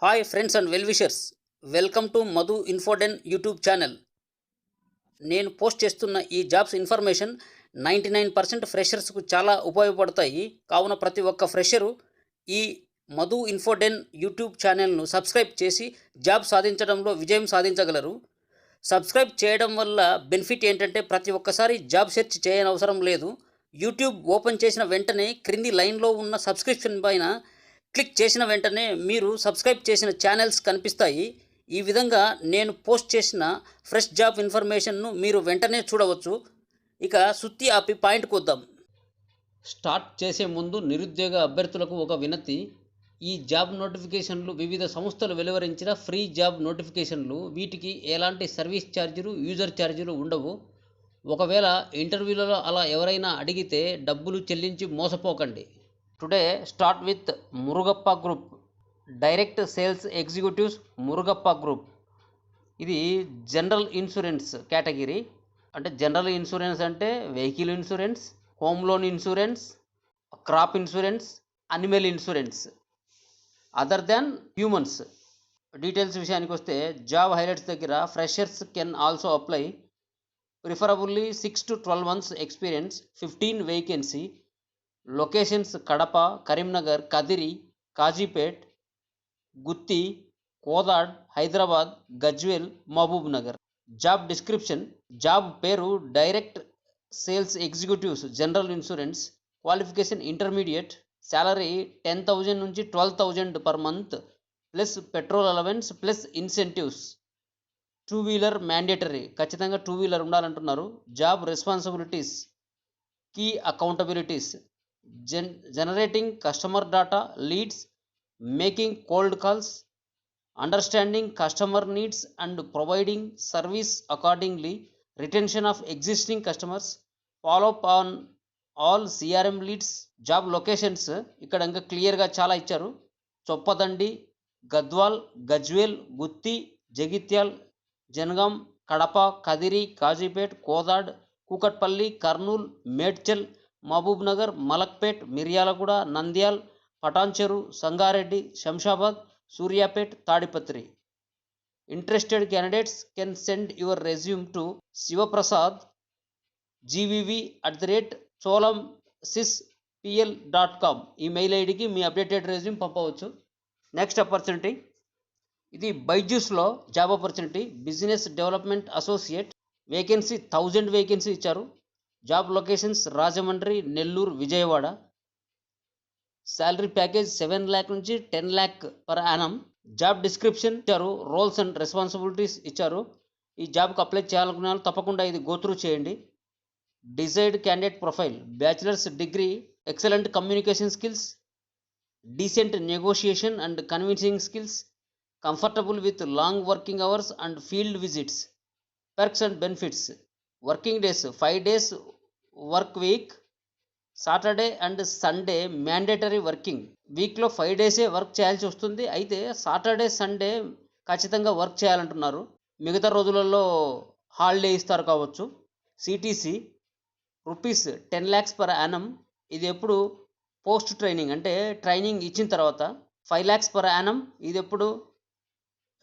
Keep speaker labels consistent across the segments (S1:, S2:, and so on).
S1: Hi friends and well wishers, welcome to Madhu Infoden YouTube channel. నేను post చేస్తున్న ఈ jobs information 99% ఫ్రెషర్స్కు చాలా ఉపయోగపడతాయి. కావున ప్రతి ఒక్క ఫ్రెషరు ఈ మధు ఇన్ఫోడెన్ యూట్యూబ్ ఛానల్ను సబ్స్క్రైబ్ చేసి జాబ్ సాధించడంలో విజయం సాధించగలరు. సబ్స్క్రైబ్ చేయడం వల్ల బెనిఫిట్ ఏంటంటే ప్రతి ఒక్కసారి జాబ్ సెర్చ్ చేయనవసరం లేదు. యూట్యూబ్ ఓపెన్ చేసిన వెంటనే క్రింది లైన్లో ఉన్న సబ్స్క్రిప్షన్ పైన క్లిక్ చేసిన వెంటనే మీరు సబ్స్క్రైబ్ చేసిన ఛానల్స్ కనిపిస్తాయి. ఈ విధంగా నేను పోస్ట్ చేసిన ఫ్రెష్ జాబ్ ఇన్ఫర్మేషన్ను మీరు వెంటనే చూడవచ్చు. ఇక సుత్తి ఆపి పాయింట్కి వద్దాం. స్టార్ట్ చేసే ముందు నిరుద్యోగ అభ్యర్థులకు ఒక వినతి. ఈ జాబ్ నోటిఫికేషన్లు వివిధ సంస్థలు వెలువరించిన ఫ్రీ జాబ్ నోటిఫికేషన్లు. వీటికి ఎలాంటి సర్వీస్ ఛార్జీలు, యూజర్ ఛార్జీలు ఉండవు. ఒకవేళ ఇంటర్వ్యూలలో అలా ఎవరైనా అడిగితే డబ్బులు చెల్లించి మోసపోకండి. Today start with Murugappa group, direct sales executives Murugappa group. ఇది జనరల్ ఇన్సూరెన్స్ కేటగిరీ. అంటే జనరల్ ఇన్సూరెన్స్ అంటే vehicle insurance, home loan insurance, crop insurance, animal insurance other than humans. Details విషయానికి వస్తే జాబ్ హైలైట్స్ దగ్గర freshers can also apply, preferably 6 to 12 months experience, 15 vacancy. Locations Kadapa, Karimnagar, Kadiri, Kazipet, Gooty, Kodad, Hyderabad, Gajwel, Mahabubnagar. Job description. Job పేరు direct sales executives general insurance. Qualification intermediate. Salary 10,000 నుంచి 12,000 per month plus petrol allowance plus incentives. 2 wheeler mandatory, ఖచ్చితంగా 2 wheeler ఉండాలంటున్నారు. Job responsibilities, key accountabilities, generating customer data, leads, making cold calls, understanding customer needs and providing service accordingly, retention of existing customers, follow up on all CRM leads. Job locations ఇక్కడ ఇంకా క్లియర్గా చాలా ఇచ్చారు. Choppadandi, Gadwal, Gajwel, Gooty, Jagtial, Jangaon, Kadapa, Kadiri, Kazipet, Kodad, Kukatpally, Kurnool, Medchal, Mahabubnagar, Malakpet, Miryalaguda, Nandyal, Patancheru, Sangareddy, Shamshabad, Suryapet, Tadipatri. Interested candidates can send your resume to Shivaprasad gvv@cholamsispl.com ఈ mail ఐడికి మీ updated resume పంపవచ్చు. Next opportunity, ఇది బైజూస్లో job opportunity. Business development associate vacancy 1000 vacancy ఇచ్చారు. Job locations Rajahmundry, Nellore, Vijayawada. Salary package 7 lakh నుంచి 10 lakh per annum. Job description ఇచ్చారు, roles and responsibilities ఇచ్చారు. ఈ జాబ్కి అప్లై చేయాలనుకునే వాళ్ళు తప్పకుండా ఇది గోత్రూ చేయండి. Desired candidate profile: bachelors degree, excellent communication skills, decent negotiation and convincing skills, comfortable with long working hours and field visits. Perks and benefits: working days 5 days work week, Saturday and Sunday mandatory working. వీక్లో 5 days work చేయాల్సి వస్తుంది. అయితే Saturday, Sunday ఖచ్చితంగా work చేయాలంటున్నారు. మిగతా రోజులలో holiday ఇస్తారు కావచ్చు. CTC rupees 10 lakhs per annum. ఇది ఎప్పుడు పోస్ట్ ట్రైనింగ్ అంటే ట్రైనింగ్ ఇచ్చిన తర్వాత. 5 lakhs పర్ యానం ఇది ఎప్పుడు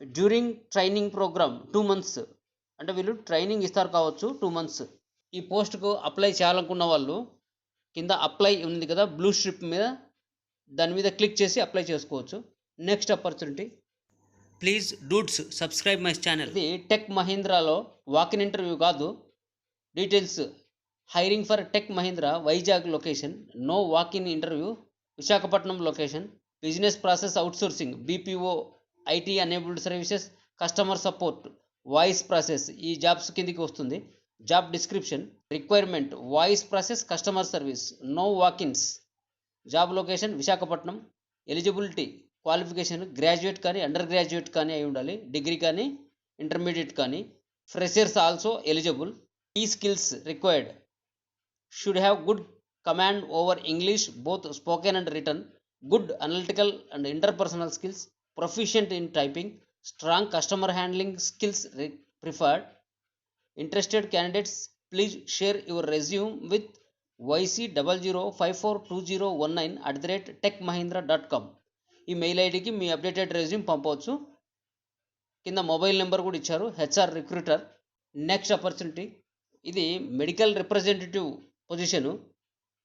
S1: డ్యూరింగ్ ట్రైనింగ్ ప్రోగ్రామ్ 2 months అంటే వీళ్ళు ట్రైనింగ్ ఇస్తారు కావచ్చు 2 months. ఈ పోస్ట్కు అప్లై చేయాలనుకున్న వాళ్ళు కింద అప్లై ఉంది కదా బ్లూ స్ట్రిప్ మీద, దాని మీద క్లిక్ చేసి అప్లై చేసుకోవచ్చు. Next opportunity, please dudes subscribe my channel. ఇది టెక్ మహీంద్రాలో వాకిన్ ఇంటర్వ్యూ కాదు. Details: hiring for tech Mahindra Vizag location, no walk in interview. Visakhapatnam location. Business process outsourcing, BPO, IT enabled services, customer support, voice process ఈ jobs కిందికి వస్తుంది. Job description. Requirement: voice process, customer service, no walk ins. Job location Visakhapatnam. Eligibility: qualification graduate కానీ undergraduate కానీ అయి ఉండాలి, degree కానీ intermediate కానీ. Freshers also eligible. ఈ skills required: should have good command over English both spoken and written, good analytical and interpersonal skills, proficient in typing, strong customer handling skills preferred. Interested candidates please share your resume with yc00542019@techmahindra.com. ఈ mail ఐడికి మీ updated resume పంపవచ్చు. కింద mobile number కూడా ఇచ్చారు, HR recruiter. Next opportunity, ఇది medical representative position,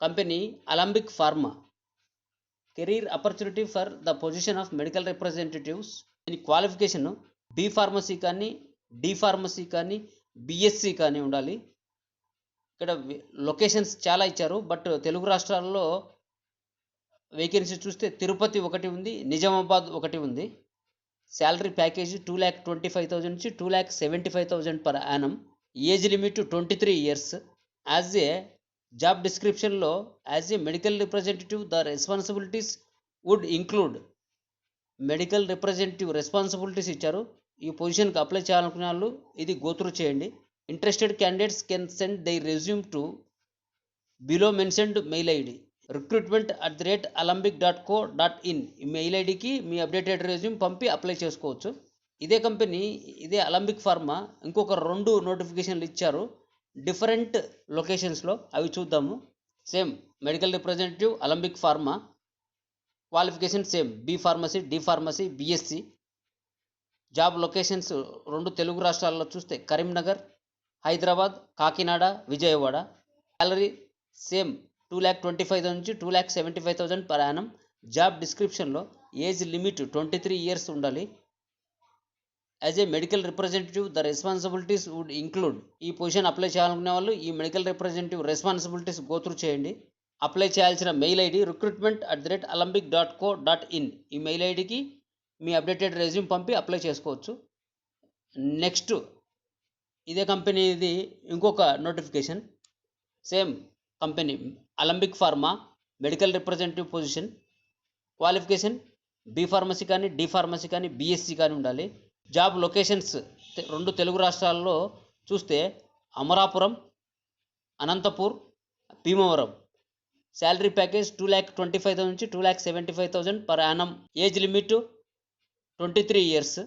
S1: company Alembic pharma. Career opportunity for the position of medical representatives. దీని qualification B pharmacy కానీ, డి ఫార్మసీ కానీ, బిఎస్సి కానీ ఉండాలి. ఇక్కడ లొకేషన్స్ చాలా ఇచ్చారు, బట్ తెలుగు రాష్ట్రాల్లో వేకెన్సీ చూస్తే తిరుపతి ఒకటి ఉంది, నిజామాబాద్ ఒకటి ఉంది. శాలరీ ప్యాకేజీ 2,25,000 నుంచి 2,75,000 per annum. Age limit 23 years. As a job డిస్క్రిప్షన్లో as a medical representative the responsibilities would include. Medical representative responsibilities ఇచ్చారు. ఈ పొజిషన్కి అప్లై చేయాలనుకునే వాళ్ళు ఇది గోత్రు చేయండి. Interested candidates can send their resume to below mentioned mail ID recruitment@alambic.co.in. ఈ mail ఐడికి మీ అప్డేటెడ్ రెజ్యూమ్ పంపి అప్లై చేసుకోవచ్చు. ఇదే కంపెనీ, ఇదే అలంబిక్ ఫార్మా ఇంకొక 2 నోటిఫికేషన్లు ఇచ్చారు డిఫరెంట్ లొకేషన్స్లో. అవి చూద్దాము. Same medical representative Alembic pharma, qualification same B pharmacy, D pharmacy, BSc. Job locations 2 Telugu రాష్ట్రాల్లో చూస్తే కరీంనగర్, హైదరాబాద్, కాకినాడ, విజయవాడ. శాలరీ సేమ్ 2,25,000 నుంచి 2,75,000 పర్ యానం. జాబ్ డిస్క్రిప్షన్లో ఏజ్ లిమిట్ 23 ఇయర్స్ ఉండాలి. As a medical representative the responsibilities would include. ఈ పొజిషన్ అప్లై చేయాలనుకునే వాళ్ళు ఈ medical representative responsibilities go through చేయండి. అప్లై చేయాల్సిన మెయిల్ ఐడి recruitment@alambic.co.in. ఈ మెయిల్ ఐడికి మీ అప్డేటెడ్ రెజ్యూమ్ పంపి అప్లై చేసుకోవచ్చు. నెక్స్ట్, ఇదే కంపెనీది ఇంకొక notification. Same company Alembic pharma medical representative position. Qualification B pharmacy కానీ, డి ఫార్మసీ కానీ, బిఎస్సి కానీ ఉండాలి. జాబ్ లొకేషన్స్ 2 తెలుగు రాష్ట్రాల్లో చూస్తే అమరాపురం, అనంతపూర్, భీమవరం. శాలరీ ప్యాకేజ్ 2,25,000 నుంచి 2,75,000 per annum. Age limit 23 years.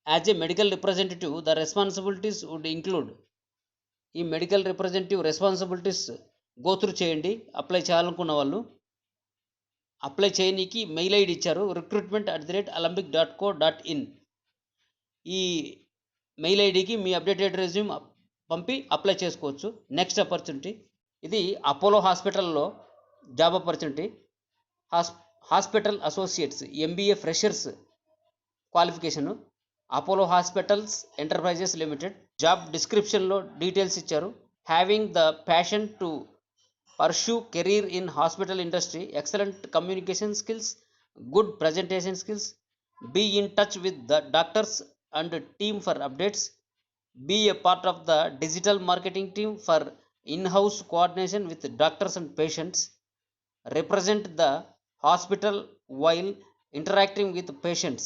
S1: As a medical representative the responsibilities would include. ఈ మెడికల్ రిప్రజెంటేటివ్ రెస్పాన్సిబిలిటీస్ గోత్రు చేయండి apply చేయాలనుకున్న వాళ్ళు. అప్లై చేయనీకి మెయిల్ ఐడి ఇచ్చారు recruitment@alambic.co.in. ఈ మెయిల్ ఐడికి మీ అప్డేటెడ్ రెజ్యూమ్ పంపి అప్లై చేసుకోవచ్చు. నెక్స్ట్ ఆపర్చునిటీ, ఇది అపోలో హాస్పిటల్లో job opportunity. Hospital associates MBA freshers. Qualification Apollo hospitals enterprises limited. Job డిస్క్రిప్షన్లో డీటెయిల్స్ ఇచ్చారు. Having the passion to pursue career in hospital industry, excellent communication skills, good presentation skills, be in touch with the doctors and team for updates, be a part of the digital marketing team for in-house coordination with doctors and patients, represent the hospital while interacting with patients.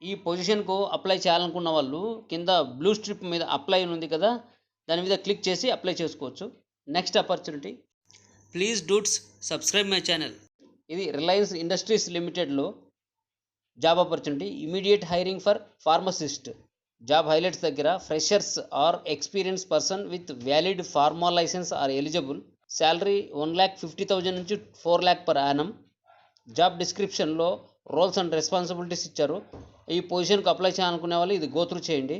S1: ఈ పొజిషన్కు apply చేయాలనుకున్న వాళ్ళు కింద blue strip మీద apply ఉంది కదా, దాని మీద click చేసి అప్లై చేసుకోవచ్చు. Next opportunity, please do subscribe my channel. ఇది రిలయన్స్ ఇండస్ట్రీస్ లిమిటెడ్లో job opportunity. Immediate hiring for pharmacist. Job highlights దగ్గర freshers or experience person with valid pharma licence are eligible. Salary 1,50,000 నుంచి 4 lakh పర్ యానం. జాబ్ డిస్క్రిప్షన్లో roles and responsibilities ఇచ్చారు. ఈ పొజిషన్కి apply చేయాలనుకునే వాళ్ళు ఇది గోత్రు చేయండి.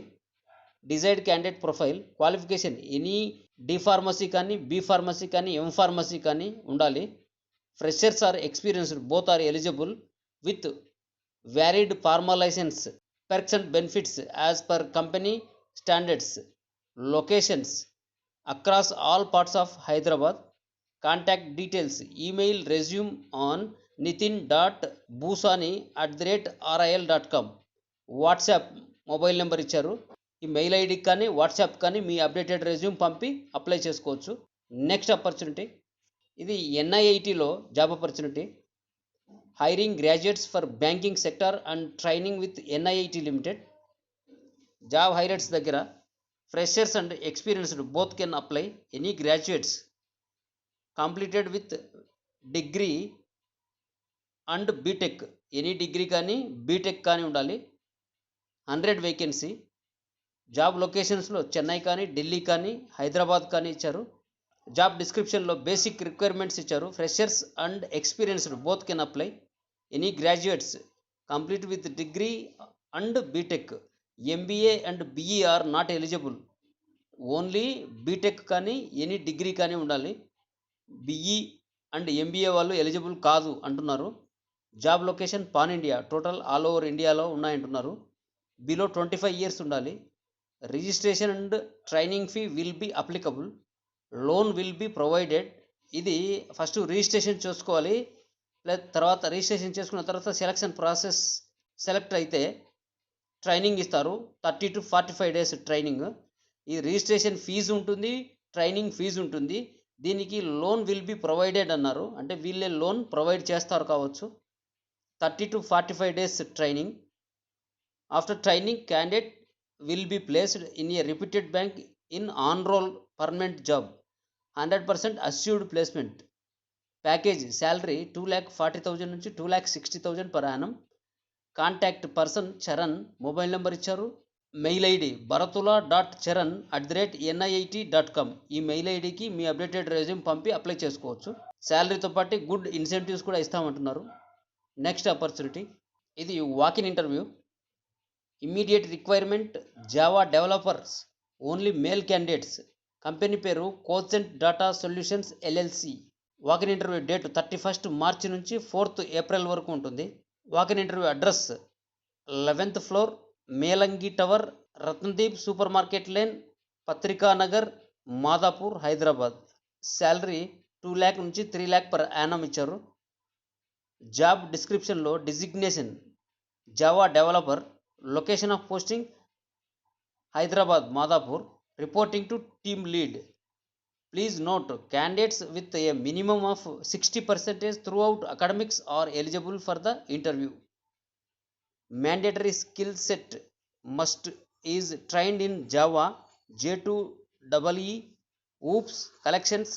S1: Desired candidate profile. Qualification any D pharmacy కానీ, బి ఫార్మసీ కానీ, ఎం ఫార్మసీ కానీ ఉండాలి. Freshers or experienced both are eligible with valid pharma license. Perks and benefits as per company standards. Locations across all parts of Hyderabad. Contact details, email resume on nitin.busani@ril.com. WhatsApp mobile number ఇచ్చారు. ఈ mail ఐడికి కానీ WhatsApp కానీ మీ updated resume పంపి apply చేసుకోవచ్చు. Next opportunity, ఇది ఎన్ఐఐటిలో job opportunity. Hiring graduates for banking sector and training with NIIT limited. Job highlights దగ్గర freshers and experienced both can apply. Any graduates completed with degree and BTech. Any degree కానీ BTech కానీ ఉండాలి. 100 vacancy. Job లొకేషన్స్లో Chennai కానీ, ఢిల్లీ కానీ, హైదరాబాద్ కానీ ఇచ్చారు. Job డిస్క్రిప్షన్లో basic requirements ఇచ్చారు. Freshers and experienced both can apply. Any graduates complete with degree and BTech, MBA and BE are not eligible. Only BTech కానీ ఎనీ డిగ్రీ కానీ ఉండాలి. బీఈ అండ్ ఎంబీఏ వాళ్ళు ఎలిజిబుల్ కాదు అంటున్నారు. Job location pan India, total all over ఇండియాలో ఉన్నాయంటున్నారు. Below 25 years ఉండాలి. Registration and training fee will be applicable. Loan will be provided. ఇది ఫస్ట్ రిజిస్ట్రేషన్ చేసుకోవాలి. తర్వాత రిజిస్ట్రేషన్ చేసుకున్న తర్వాత సెలక్షన్ ప్రాసెస్ సెలెక్ట్ అయితే ట్రైనింగ్ ఇస్తారు. 30 to 45 days ట్రైనింగ్. ఈ రిజిస్ట్రేషన్ ఫీజు ఉంటుంది, ట్రైనింగ్ ఫీజు ఉంటుంది. దీనికి లోన్ విల్ బీ ప్రొవైడెడ్ అన్నారు, అంటే వీళ్ళే లోన్ ప్రొవైడ్ చేస్తారు కావచ్చు. 30 to 45 days training. After training candidate will be placed in a repeated bank in on role permanent job. 100% assured placement. Package salary 2,40,000 నుంచి 2,60,000 per annum. Contact person Charan. Mobile number ఇచ్చారు. Mail ID bharatula.charan@NIIT.com. ఈ mail ఐడికి మీ updated resume పంపి apply చేసుకోవచ్చు. శాలరీతో పాటు good incentives కూడా ఇస్తామంటున్నారు. నెక్స్ట్ ఆపర్చునిటీ, ఇది walk in interview. Immediate requirement Java developers, only male candidates. Company పేరు Cosent data solutions LLC. Walk in interview date 31st March నుంచి 4th April వరకు ఉంటుంది. Walk in interview address 11th floor, Melangi tower, Ratnadeep supermarket lane, Patrikanagar, Madhapur, Hyderabad. Salary 2 lakh నుంచి 3 lakh per annum ఇచ్చారు. Job డిస్క్రిప్షన్లో designation Java developer, location of posting Hyderabad, Madhapur, reporting to team lead. Please note, candidates with a minimum of 60% throughout academics are eligible for the interview. Mandatory skill set must is trained in Java, J2EE, OOPS, Collections,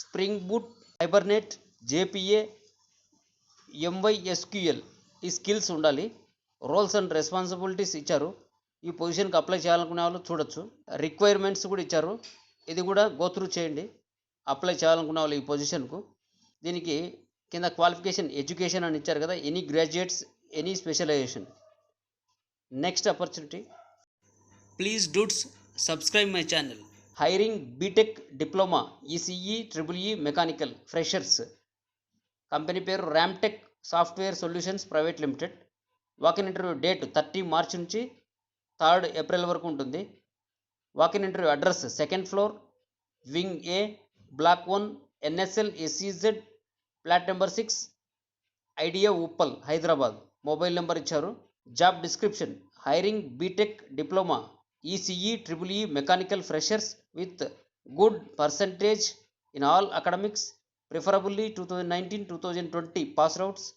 S1: Spring Boot, Hibernate, JPA, MySQL. ఈ skills ఉండాలి. Roles and responsibilities ఇచ్చారు. ఈ పొజిషన్కి apply చేయాలనుకునే వాళ్ళు చూడొచ్చు. Requirements కూడా ఇచ్చారు, ఇది కూడా గోత్రూ చేయండి అప్లై చేయాలనుకున్న వాళ్ళు ఈ పొజిషన్కు. దీనికి కింద క్వాలిఫికేషన్ ఎడ్యుకేషన్ అని ఇచ్చారు కదా, any graduates, any specialisation. Next opportunity, please do subscribe my channel. Hiring BTech diploma, ECE, EEE mechanical freshers. Company పేరు Ramtech software solutions private limited. Walk in interview date 30 March నుంచి 3rd April వరకు ఉంటుంది. Walk in interview address 2nd floor, wing A, block 1, NSL SEZ, flat number 6, IDA Uppal, Hyderabad. Mobile number ఇచ్చారు. Job description, hiring BTech diploma, ECE, EEE mechanical freshers with good percentage in all academics, preferably 2019-2020 passed outs,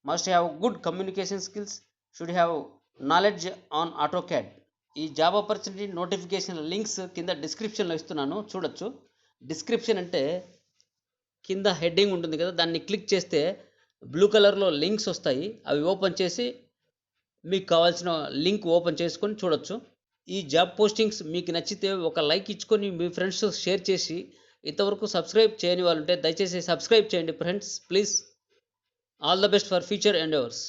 S1: must have good communication skills, should have knowledge on AutoCAD. ఈ job opportunity notification links కింద డిస్క్రిప్షన్లో ఇస్తున్నాను, చూడొచ్చు. Description అంటే కింద heading ఉంటుంది కదా, దాన్ని క్లిక్ చేస్తే బ్లూ కలర్లో లింక్స్ వస్తాయి. అవి ఓపెన్ చేసి మీకు కావాల్సిన లింక్ ఓపెన్ చేసుకొని చూడొచ్చు. ఈ జాబ్ పోస్టింగ్స్ మీకు నచ్చితే ఒక లైక్ ఇచ్చుకొని మీ ఫ్రెండ్స్ షేర్ చేసి, ఇంతవరకు సబ్స్క్రైబ్ చేయని వాళ్ళు ఉంటే దయచేసి సబ్స్క్రైబ్ చేయండి friends, please. All the best for future ఎండెవర్స్.